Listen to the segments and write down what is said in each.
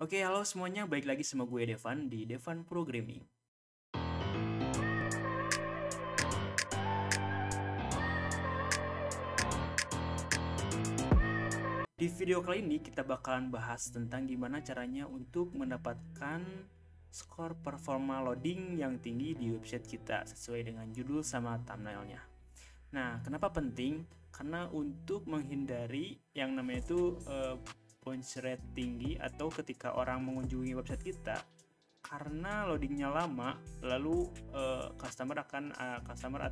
Oke, halo semuanya, balik lagi sama gue Devan di Devan Programming. Di video kali ini kita bakalan bahas tentang gimana caranya untuk mendapatkan skor performa loading yang tinggi di website kita sesuai dengan judul sama thumbnailnya. Nah, kenapa penting? Karena untuk menghindari yang namanya itu bounce rate tinggi atau ketika orang mengunjungi website kita karena loadingnya lama, lalu customer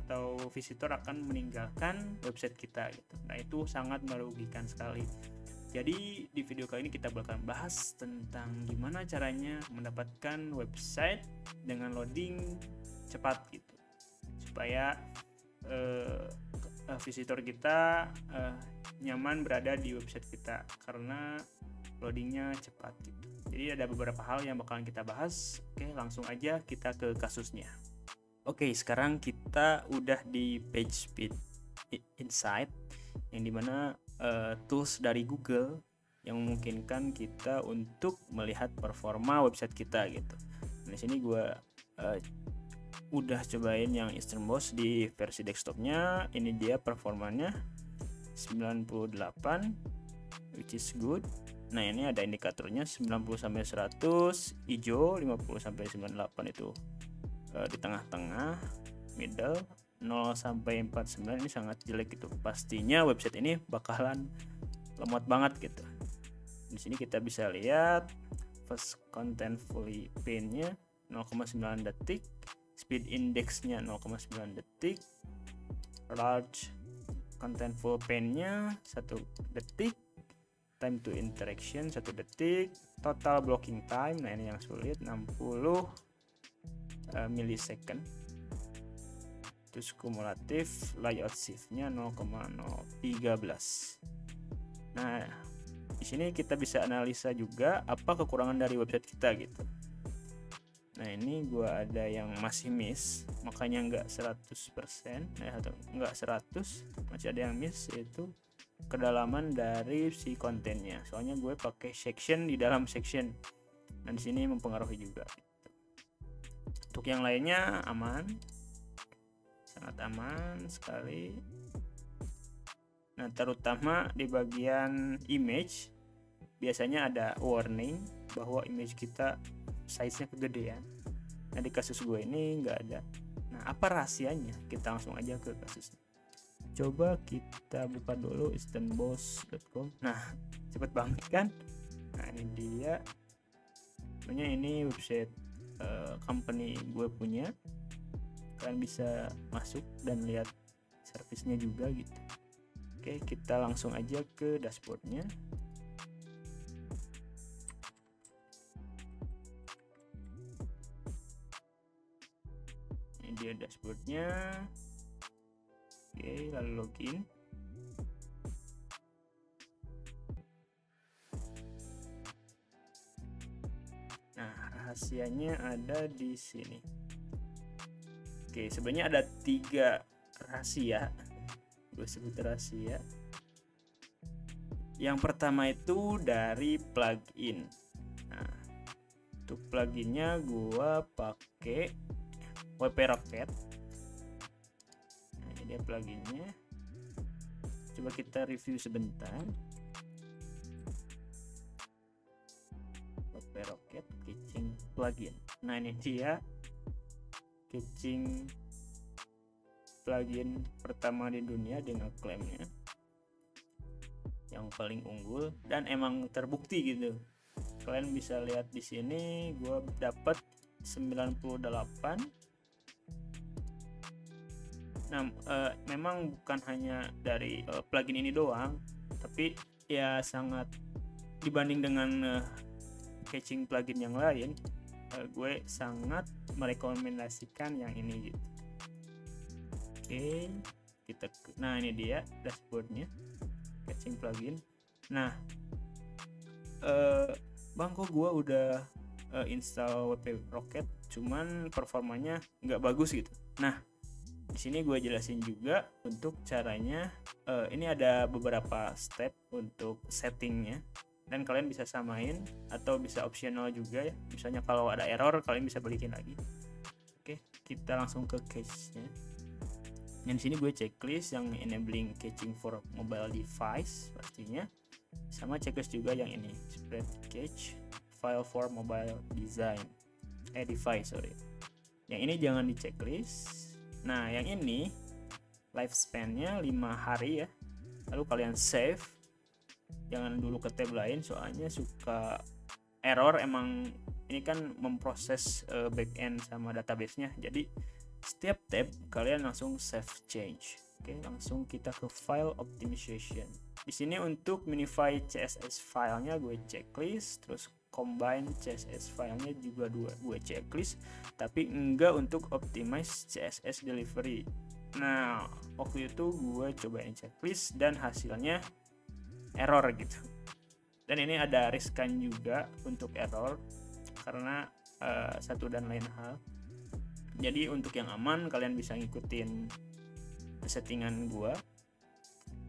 atau visitor akan meninggalkan website kita gitu. Nah, itu sangat merugikan sekali. Jadi di video kali ini kita bakalan bahas tentang gimana caranya mendapatkan website dengan loading cepat gitu, supaya visitor kita nyaman berada di website kita karena loadingnya cepat gitu. Jadi ada beberapa hal yang bakalan kita bahas. Oke, langsung aja kita ke kasusnya. Oke, sekarang kita udah di PageSpeed Insight, yang dimana tools dari Google yang memungkinkan kita untuk melihat performa website kita gitu. Di sini gue udah cobain yang Eastern Boss di versi desktopnya. Ini dia performanya 98, which is good. Nah, ini ada indikatornya 90 sampai 100 hijau, 50 sampai 98 itu di tengah-tengah, middle, 0 sampai 49 ini sangat jelek gitu. Pastinya website ini bakalan lemot banget gitu. Di sini kita bisa lihat first contentful pane-nya 0,9 detik, speed index-nya 0,9 detik, large contentful pane-nya 1 detik, time to interaction 1 detik, total blocking time, nah ini yang sulit, 60 millisecond. Terus kumulatif layout shift-nya 0,013. Nah, di sini kita bisa analisa juga apa kekurangan dari website kita gitu. Nah, ini gua ada yang masih miss, makanya nggak 100%, atau nggak 100, masih ada yang miss, yaitu kedalaman dari si kontennya. Soalnya gue pakai section di dalam section. Dan di sini mempengaruhi juga. Untuk yang lainnya aman, sangat aman sekali. Nah, terutama di bagian image biasanya ada warning bahwa image kita size-nya kegedean. Nah, di kasus gue ini nggak ada. Nah, apa rahasianya? Kita langsung aja ke kasusnya. Coba kita buka dulu easternboss.com. Nah, cepet banget kan? Nah, ini dia. Sebenarnya ini website company gue punya. Kalian bisa masuk dan lihat servisnya juga gitu. Oke, kita langsung aja ke dashboardnya. Ini dia dashboardnya. Oke, lalu login. Nah, rahasianya ada di sini. Oke, sebenarnya ada 3 rahasia. Gue sebut rahasia. Yang pertama itu dari plugin. Nah, untuk pluginnya gue pakai WP Rocket. Nah, ini dia pluginnya. Coba kita review sebentar. WP Rocket Caching plugin. Nah, ini dia caching plugin pertama di dunia dengan klaimnya yang paling unggul dan emang terbukti gitu. Kalian bisa lihat di sini gue dapat 98. Nah, memang bukan hanya dari plugin ini doang, tapi ya sangat dibanding dengan caching plugin yang lain, gue sangat merekomendasikan yang ini gitu. Oke, nah ini dia dashboardnya caching plugin. Nah, bang, kok gue udah install WP Rocket, cuman performanya nggak bagus gitu. Nah, di sini gue jelasin juga untuk caranya. Ini ada beberapa step untuk settingnya. dan kalian bisa samain atau bisa optional juga ya, misalnya kalau ada error kalian bisa balikin lagi. Oke, kita langsung ke cache-nya. Dan di sini gue checklist yang enabling caching for mobile device pastinya, sama checklist juga yang ini spread cache file for mobile device. Yang ini jangan di checklist. Nah, yang ini lifespan-nya 5 hari ya. Lalu kalian save. Jangan dulu ke tab lain soalnya suka error. Emang ini kan memproses backend sama database-nya. Jadi setiap tab kalian langsung save change. Oke, langsung kita ke file optimization. Di sini untuk minify CSS filenya gue checklist, terus combine CSS filenya juga gue checklist, tapi enggak untuk optimize CSS delivery. Nah, waktu itu gue cobain checklist dan hasilnya error gitu. Dan ini ada riskan juga untuk error karena satu dan lain hal. Jadi untuk yang aman kalian bisa ngikutin settingan gua.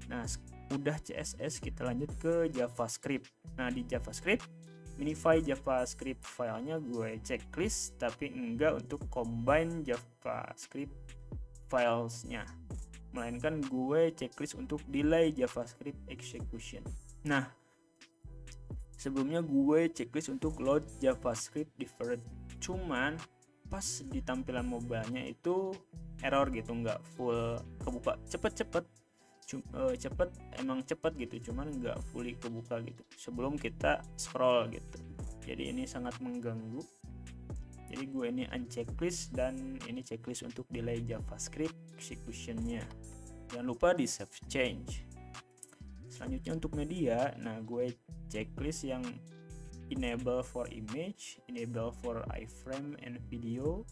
Nah, udah CSS, kita lanjut ke JavaScript. Nah, di JavaScript minify JavaScript filenya gue checklist, tapi enggak untuk combine JavaScript filesnya, melainkan gue checklist untuk delay JavaScript execution. Nah, sebelumnya gue checklist untuk load JavaScript deferred, cuman pas di tampilan mobilenya itu error gitu, nggak full kebuka cepet emang cepet gitu, cuman nggak fully kebuka gitu sebelum kita scroll gitu. Jadi ini sangat mengganggu. Jadi gue ini unchecklist dan ini checklist untuk delay JavaScript executionnya. Jangan lupa di save change. Selanjutnya untuk media, nah gue checklist yang enable for image, enable for iframe and video,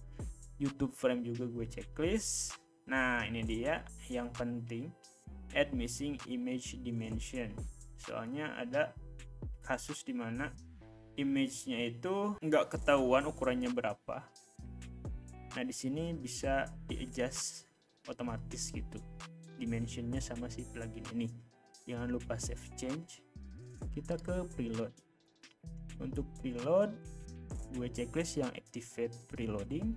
YouTube frame juga gue checklist. Nah, ini dia yang penting, add missing image dimension. Soalnya ada kasus dimana image-nya itu nggak ketahuan ukurannya berapa. Nah, di sini bisa di-adjust otomatis gitu dimensionnya sama si plugin ini. Jangan lupa save change. Kita ke preload. Untuk preload gue checklist yang activate preloading,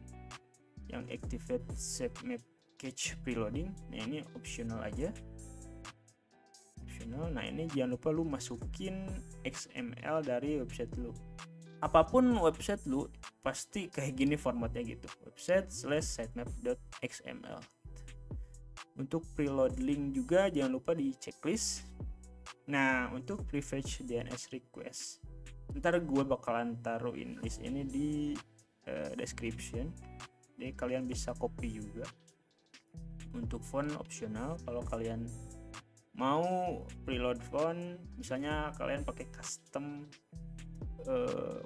yang activate save map cache preloading. Nah, ini optional aja, optional. Nah, ini jangan lupa lu masukin XML dari website lu. Apapun website lu pasti kayak gini formatnya gitu, website/sitemap.xml. Untuk preload link juga jangan lupa di checklist. Nah, untuk prefetch DNS request, ntar gue bakalan taruhin list ini di description, jadi kalian bisa copy juga. Untuk font optional, kalau kalian mau preload font, misalnya kalian pakai custom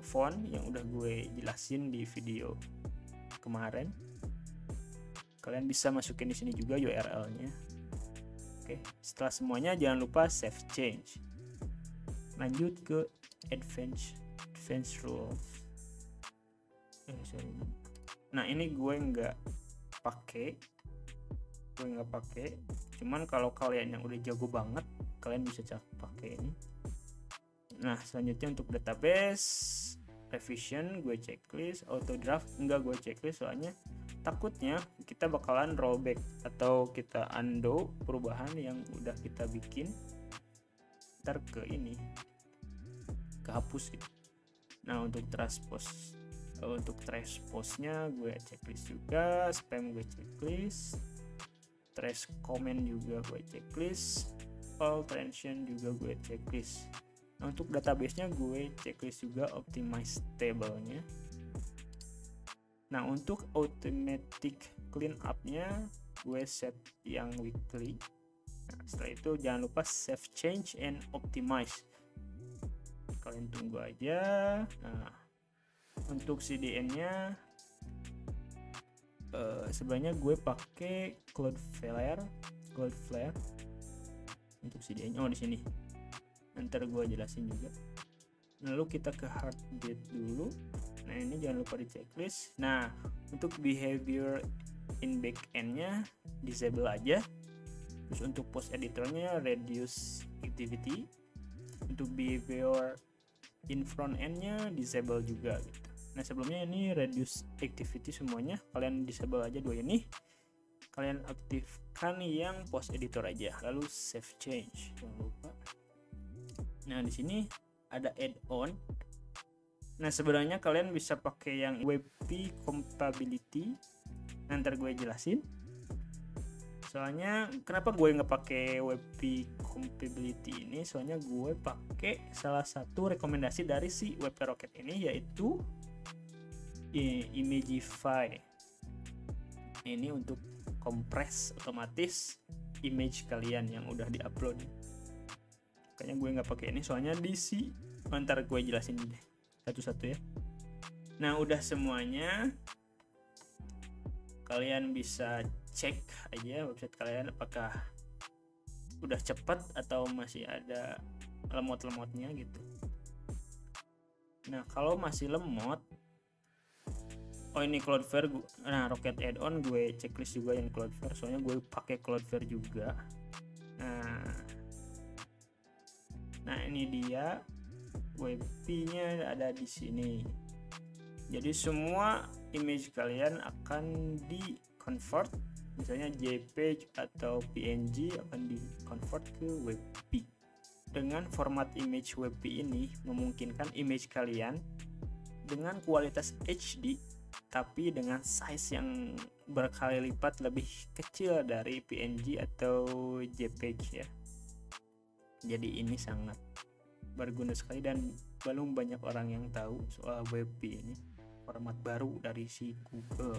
font yang udah gue jelasin di video kemarin, kalian bisa masukin di sini juga URL-nya. Oke, setelah semuanya jangan lupa save change. Lanjut ke advanced rules. Nah, ini gue nggak pakai, cuman kalau kalian yang udah jago banget kalian bisa pakai ini. Nah, selanjutnya untuk database revision gue checklist, auto draft enggak gue checklist soalnya takutnya kita bakalan rollback atau kita undo perubahan yang udah kita bikin, ntar ke ini kehapus gitu. Nah, untuk transpose-nya gue checklist juga, spam gue checklist, trash comment juga gue checklist, all transition juga gue checklist. Nah, untuk database-nya gue checklist juga optimize table-nya. Nah, untuk automatic clean up-nya gue set yang weekly. Nah, setelah itu jangan lupa save change and optimize. Kalian tunggu aja. Nah, untuk CDN-nya sebenarnya gue pakai Cloudflare untuk CDN-nya. Oh, di sini. Ntar gue jelasin juga. Lalu kita ke heartbeat dulu. Nah, ini jangan lupa di checklist. Nah, untuk behavior in backend-nya disable aja. Terus untuk post editornya reduce activity. Untuk behavior in front end-nya disable juga gitu. Nah sebelumnya ini reduce activity semuanya, kalian disable aja dua ini, kalian aktifkan yang post editor aja, lalu save change, jangan lupa. Nah di sini ada add-on. Nah sebenarnya kalian bisa pakai yang WebP compatibility, nanti gue jelasin. Soalnya kenapa gue nggak pakai WebP compatibility ini? Soalnya gue pakai salah satu rekomendasi dari si WebP Rocket ini, yaitu Imagify. Ini untuk kompres otomatis image kalian yang udah diupload. Kayaknya gue nggak pakai ini, soalnya di si ntar gue jelasin deh satu-satu ya. Nah udah semuanya, kalian bisa cek aja website kalian apakah udah cepat atau masih ada lemot-lemotnya gitu. Nah kalau masih lemot, oh ini Cloudflare, nah Rocket add-on gue checklist juga yang Cloudflare, soalnya gue pakai Cloudflare juga. Nah ini dia WebP-nya ada di sini. Jadi semua image kalian akan di convert, misalnya JPEG atau PNG akan di convert ke WebP. Dengan format image WebP ini memungkinkan image kalian dengan kualitas HD tapi dengan size yang berkali lipat lebih kecil dari PNG atau JPEG ya. Jadi ini sangat berguna sekali dan belum banyak orang yang tahu soal WebP ini, format baru dari si Google.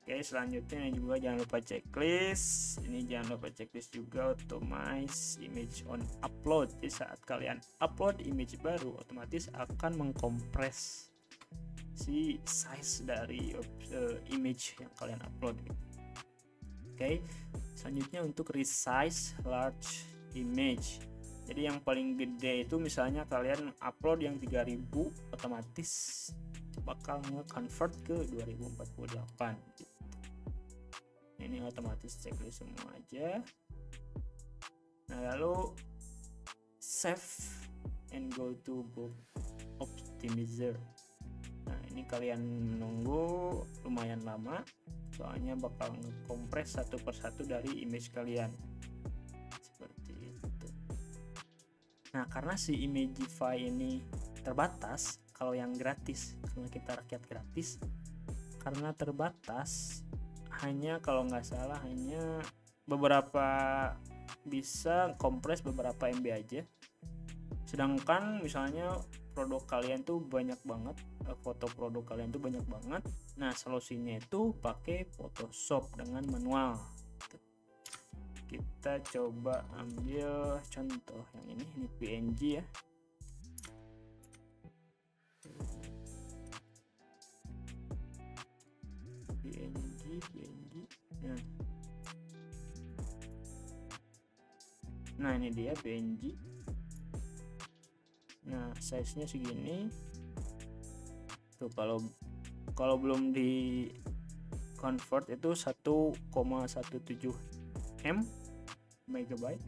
Oke, selanjutnya juga jangan lupa checklist. Ini jangan lupa checklist juga optimize image on upload. Jadi saat kalian upload image baru, otomatis akan mengkompres si size dari image yang kalian upload. Oke, selanjutnya untuk resize large image. Jadi yang paling gede itu misalnya kalian upload yang 3000, otomatis bakal nge-convert ke 2048 gitu. Ini otomatis checklist semua aja. Nah lalu save and go to book optimizer. Nah ini kalian menunggu lumayan lama, soalnya bakal nge-kompres satu persatu dari image kalian seperti itu. Nah karena si Imagify ini terbatas, kalau yang gratis, karena kita rakyat gratis, karena terbatas, hanya kalau nggak salah hanya beberapa, bisa kompres beberapa MB aja. Sedangkan misalnya produk kalian tuh banyak banget, foto produk kalian tuh banyak banget. Nah solusinya itu pakai Photoshop dengan manual. Kita coba ambil contoh yang ini PNG ya. PNG. Nah ini dia PNG. Nah size nya segini tuh, kalau belum di convert itu 1,17 megabyte.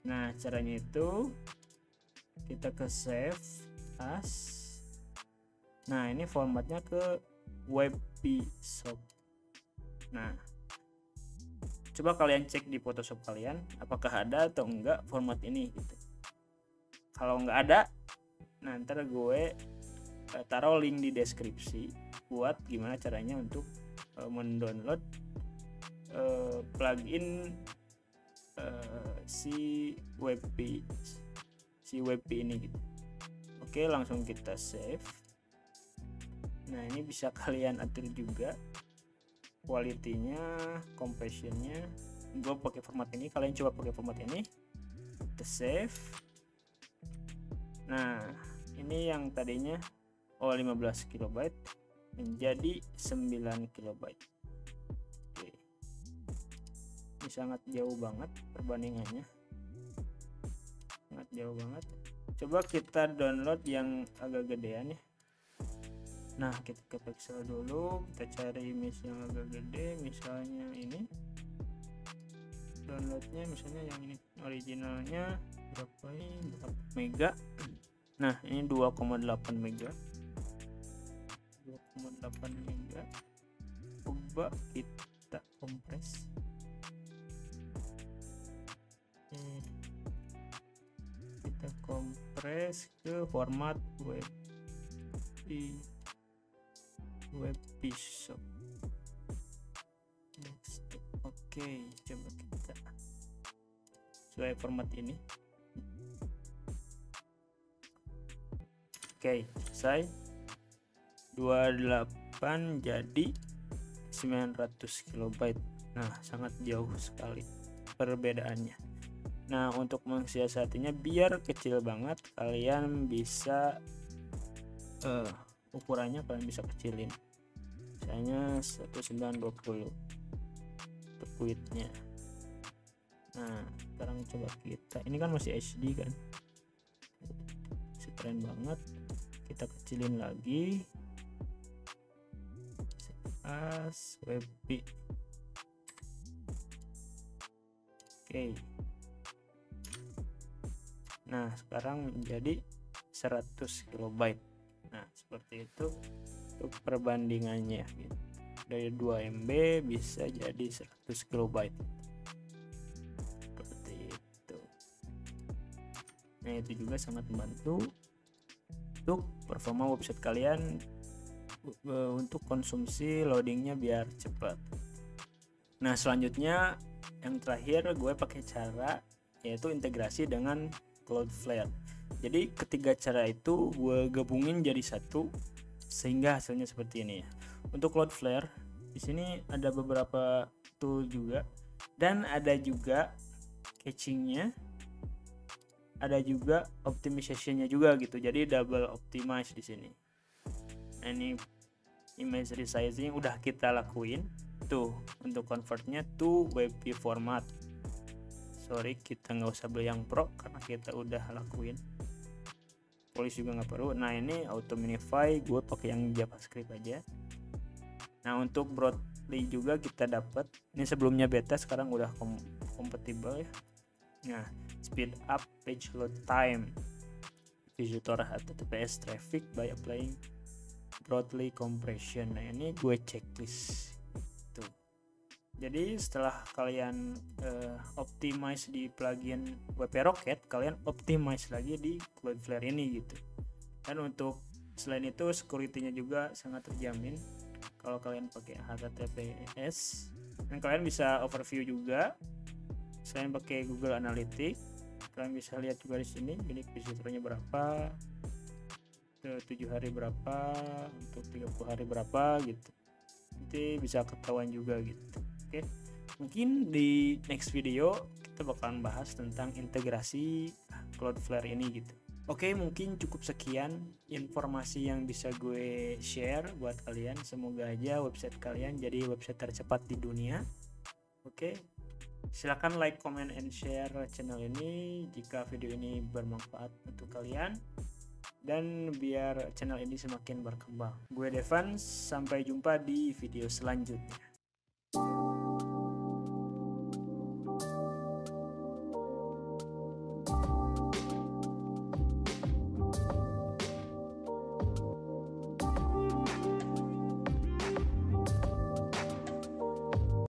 Nah caranya itu kita ke save as. Nah ini formatnya ke WebP Shop. Nah coba kalian cek di Photoshop kalian apakah ada atau enggak format ini gitu. Kalau nggak ada, nah ntar gue taruh link di deskripsi buat gimana caranya untuk mendownload plugin si WebP ini gitu. Oke, langsung kita save. Nah ini bisa kalian atur juga quality-nya, compression-nya. Gue pakai format ini, kalian coba pakai format ini. Kita save. Nah ini yang tadinya 15 KB menjadi 9 KB. Oke. Ini sangat jauh banget perbandingannya, sangat jauh banget. Coba kita download yang agak gedean ya. Nah kita ke pixel dulu, kita cari image yang agak gede, misalnya ini. Downloadnya misalnya yang ini, originalnya berapa ini, berapa mega. Nah, ini 2,8 mega. 2,8 mega. Coba kita kompres. Kita kompres ke format WebP-shop. Oke, coba kita sesuai format ini. Oke, selesai. 28 jadi 900 kilobyte. Nah, sangat jauh sekali perbedaannya. Nah, untuk mensiasatinya biar kecil banget, kalian bisa ukurannya kalian bisa kecilin. Misalnya 1920 untuk widthnya. Nah, sekarang coba kita, ini kan masih HD kan, masih keren banget. Kita kecilin lagi as WebP. Oke. Nah, sekarang menjadi 100 kilobyte. Nah, seperti itu untuk perbandingannya gitu. Dari 2 MB bisa jadi 100 kilobyte. Seperti itu. Nah, itu juga sangat membantu untuk performa website kalian untuk konsumsi loadingnya biar cepat. Nah, selanjutnya yang terakhir gue pakai cara yaitu integrasi dengan Cloudflare. Jadi ketiga cara itu gue gabungin jadi satu sehingga hasilnya seperti ini ya. Untuk Cloudflare di sini ada beberapa tool juga dan ada juga cachingnya, ada juga optimizationnya juga gitu. Jadi double optimize di sini. Nah, ini image resizing udah kita lakuin tuh untuk convertnya to WebP format. Sorry, kita nggak usah beli yang pro karena kita udah lakuin. Polish juga nggak perlu. Nah, ini auto minify gue pakai yang JavaScript aja. Nah, untuk Broadly juga kita dapat. Ini sebelumnya beta, sekarang udah kompatibel ya. Nah, speed up page load time, visitor HTTPS traffic by applying Broadly compression. Nah, ini gue checklist. Jadi setelah kalian optimize di plugin WP Rocket, kalian optimize lagi di Cloudflare ini gitu. Dan untuk selain itu security-nya juga sangat terjamin kalau kalian pakai HTTPS. Dan kalian bisa overview juga. Selain pakai Google Analytics, kalian bisa lihat juga di sini unique visitornya berapa, 7 hari berapa, untuk 30 hari berapa gitu. Nanti bisa ketahuan juga gitu. Oke, mungkin di next video kita bakalan bahas tentang integrasi Cloudflare ini gitu. Oke, mungkin cukup sekian informasi yang bisa gue share buat kalian. Semoga aja website kalian jadi website tercepat di dunia. Oke, silakan like, comment, and share channel ini jika video ini bermanfaat untuk kalian. Dan biar channel ini semakin berkembang. Gue Devan, sampai jumpa di video selanjutnya.